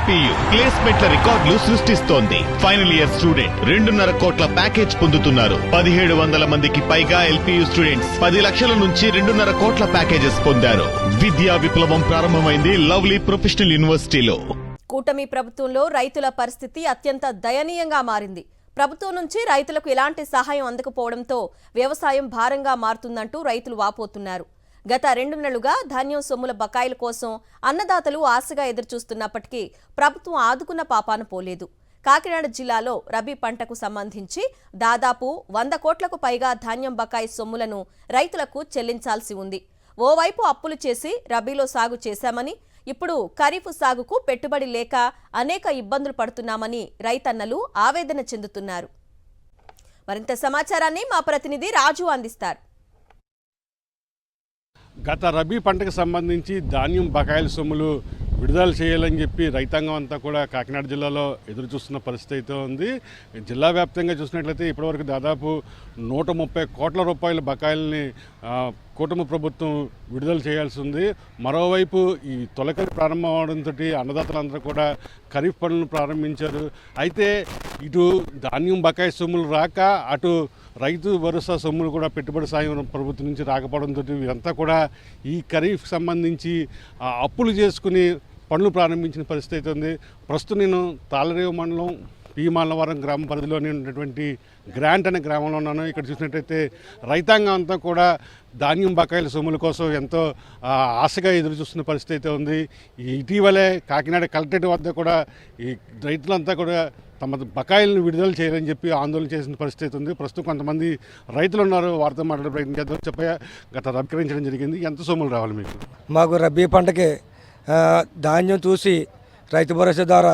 ఎల్పీయు ప్లేస్మెంట్ల రికార్డులు సృష్టిస్తోంది. Final year student 2.5 కోట్ల ప్యాకేజ్ పొందుతున్నారు. 1700 మందికి పైగా ఎల్పీయు స్టూడెంట్స్ 10 లక్షల నుంచి 2.5 కోట్ల ప్యాకేజెస్ పొందారు. విద్యా విప్లవం ప్రారంభమైంది లవ్లీ ప్రొఫెషనల్ యూనివర్సిటీలో. కూటమి ప్రభుత్వంలో రైతుల పరిస్థితి అత్యంత దయనీయంగా మారింది. ప్రభుత్వం నుంచి రైతులకు ఎలాంటి సహాయం అందకపోవడంతో వ్యవసాయం భారంగా మారుతుందంటూ రైతులు వాపోతున్నారు. గత 2 నెలలుగా ధాన్యం సొమ్ముల బకాయిల కోసం అన్నదాతలు ఆశగా ఎదురుచూస్తున్నప్పటికీ ప్రభుత్వం ఆదుకున్న పాపాన పోలేదు. కాకినాడ జిల్లాలో రబీ పంటకు సంబంధించి దాదాపు 100 కోట్లకు పైగా ధాన్యం బకాయి సొమ్ములను రైతులకు చెల్లించాల్సి ఉంది. ఓవైపు అప్పులు చేసి రబీలో సాగు చేశామని, ఇప్పుడు ఖరీఫ్ సాగుకు పెట్టుబడి లేక అనేక ఇబ్బందులు పడుతున్నామని రైతన్నలు ఆవేదన చెందుతున్నారు. మరింత సమాచారాన్ని మా ప్రతినిధి రాజు అందిస్తారు. గత రబీ పంటకు సంబంధించి ధాన్యం బకాయిల సొమ్ములు విడుదల చేయాలని చెప్పి రైతాంగం అంతా కూడా కాకినాడ జిల్లాలో ఎదురు చూస్తున్న పరిస్థితి అయితే ఉంది. జిల్లా వ్యాప్తంగా చూసినట్లయితే ఇప్పటివరకు దాదాపు 130 కోట్ల రూపాయల బకాయిల్ని కూటమి ప్రభుత్వం విడుదల చేయాల్సి ఉంది. మరోవైపు ఈ తొలకరి ప్రారంభం అవడంతో అన్నదాతలందరూ కూడా ఖరీఫ్ పనులను ప్రారంభించారు. అయితే ఇటు ధాన్యం బకాయి సొమ్ములు రాక, అటు రైతు భరోసా సొమ్ములు కూడా పెట్టుబడి సాయం ప్రభుత్వం నుంచి రాకపోవడంతో వీరంతా కూడా ఈ ఖరీఫ్ సంబంధించి అప్పులు చేసుకుని పనులు ప్రారంభించిన పరిస్థితి అయితే ఉంది. ప్రస్తుతం నేను తాళరేవు మండలం పి మాలవరం గ్రామ పరిధిలోనే ఉన్నటువంటి గ్రాంట్ అనే గ్రామంలో ఉన్నాను. ఇక్కడ చూసినట్టయితే రైతాంగం అంతా కూడా ధాన్యం బకాయిల సొమ్ముల కోసం ఎంతో ఆశగా ఎదురు చూస్తున్న పరిస్థితి అయితే ఉంది. ఇటీవలే కాకినాడ కలెక్టరేట్ వద్ద కూడా ఈ రైతులంతా కూడా తమ బకాయిలను విడుదల చేయాలని చెప్పి ఆందోళన చేసిన పరిస్థితి ఉంది. ప్రస్తుతం కొంతమంది రైతులు ఉన్నారు, వారితో మాట్లాడే ప్రయత్నం చేద్దాం. చెప్పగా గత రబీకరించడం జరిగింది, ఎంత సొమ్ములు రావాలి మీకు? మాకు రబీ పంటకి ధాన్యం చూసి రైతు భరోసా ద్వారా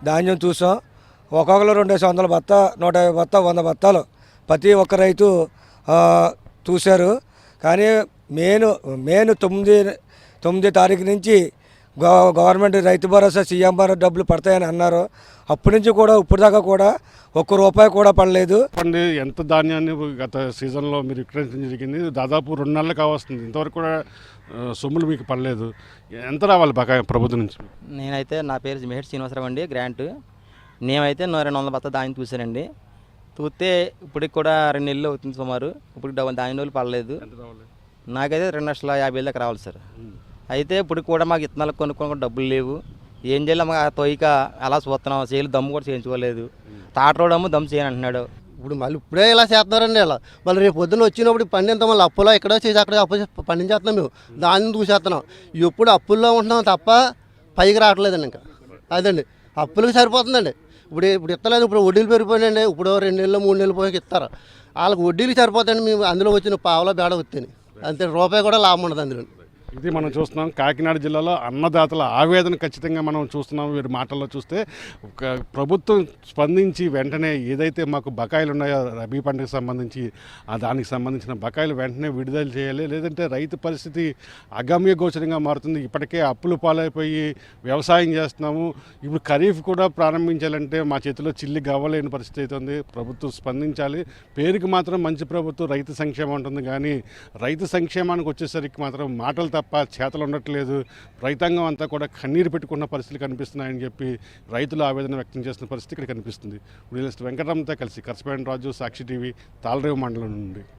ధాన్యం చూసాం. ఒక్కొక్కరు 200 బత్త, 150 బత్త, 100 బత్తాలు ప్రతి ఒక్క రైతు చూశారు. కానీ మెయిన్ 9 తారీఖు నుంచి గవర్నమెంట్ రైతు భరోసా సీఎం భరోసా డబ్బులు పడతాయని అన్నారు. అప్పటి నుంచి కూడా ఇప్పుడు దాకా కూడా ₹1 కూడా పడలేదు. ఎంత ధాన్యాన్ని గత సీజన్లో మీరు విక్రయించడం జరిగింది? దాదాపు 2 నెలలు కావస్తుంది, ఇంతవరకు కూడా సొమ్ములు మీకు పడలేదు. ఎంత రావాలి బకాయి ప్రభుత్వం నుంచి? నేనైతే నా పేరు మెహర్ శ్రీనివాసరావు అండి, గ్రాంట్. నేనైతే 200 బత్త ధాన్యం చూశానండి. చూస్తే ఇప్పటికి కూడా 2 నెలలు అవుతుంది సుమారు. ఇప్పుడు ధాన్యం రోజులు పడలేదు. నాకైతే 2,50,000 దాకా రావాలి సార్. అయితే ఇప్పుడు కూడా మాకు ఇత్తనాలు కొనుక్కోవడం డబ్బులు లేవు. ఏం చేయాలి? మాకు తొయ్యక అలా చూస్తున్నాం. చేయలు దమ్ము కూడా చేయించుకోలేదు. తాటరోడు దమ్ము చేయని అంటున్నాడు. ఇప్పుడు మళ్ళీ ఇప్పుడే ఇలా చేస్తున్నారండి. ఇలా మళ్ళీ రేపు పొద్దున్న వచ్చినప్పుడు పండింత మళ్ళీ అప్పులో ఎక్కడో చేసి అక్కడ అప్పు పండించేస్తున్నాం. మేము దాన్ని చూసేస్తున్నాం. ఎప్పుడు అప్పుల్లో ఉంటున్నాం తప్ప పైకి రావట్లేదండి. ఇంకా అదండి అప్పులకు సరిపోతుందండి. ఇప్పుడు ఇస్తలేదు. ఇప్పుడు వడ్డీలు పెరిగిపోయినాయండి. ఇప్పుడు 2 నెలలు 3 నెలలు పోయి ఇస్తారు. వాళ్ళకి వడ్డీలు సరిపోతాయండి. మేము అందులో వచ్చిన పావులో బేడ వస్తాయి అంతే, రూపాయి కూడా లాభం ఉండదు అందులో. ఇది మనం చూస్తున్నాం కాకినాడ జిల్లాలో అన్నదాతల ఆవేదన ఖచ్చితంగా మనం చూస్తున్నాం. వీరి మాటల్లో చూస్తే ప్రభుత్వం స్పందించి వెంటనే ఏదైతే మాకు బకాయిలు ఉన్నాయో రబీ పంటకు సంబంధించి దానికి సంబంధించిన బకాయిలు వెంటనే విడుదల చేయాలి, లేదంటే రైతు పరిస్థితి అగమ్య గోచరంగా మారుతుంది. ఇప్పటికే అప్పులు పాలైపోయి వ్యవసాయం చేస్తున్నాము. ఇప్పుడు ఖరీఫ్ కూడా ప్రారంభించాలంటే మా చేతిలో చిల్లి గవ్వలేని పరిస్థితి అవుతుంది. ప్రభుత్వం స్పందించాలి. పేరుకి మాత్రం మంచి ప్రభుత్వం రైతు సంక్షేమం ఉంటుంది, కానీ రైతు సంక్షేమానికి వచ్చేసరికి మాత్రం మాటలు తప్ప చేతలు ఉండట్లేదు. రైతాంగం అంతా కూడా కన్నీరు పెట్టుకున్న పరిస్థితులు కనిపిస్తున్నాయని చెప్పి రైతులు ఆవేదన వ్యక్తం చేస్తున్న పరిస్థితి ఇక్కడ కనిపిస్తుంది. వెంకటరామతో కలిసి కరస్పాండెంట్ రాజు, సాక్షి టీవీ, తాళరేవు మండలం నుండి.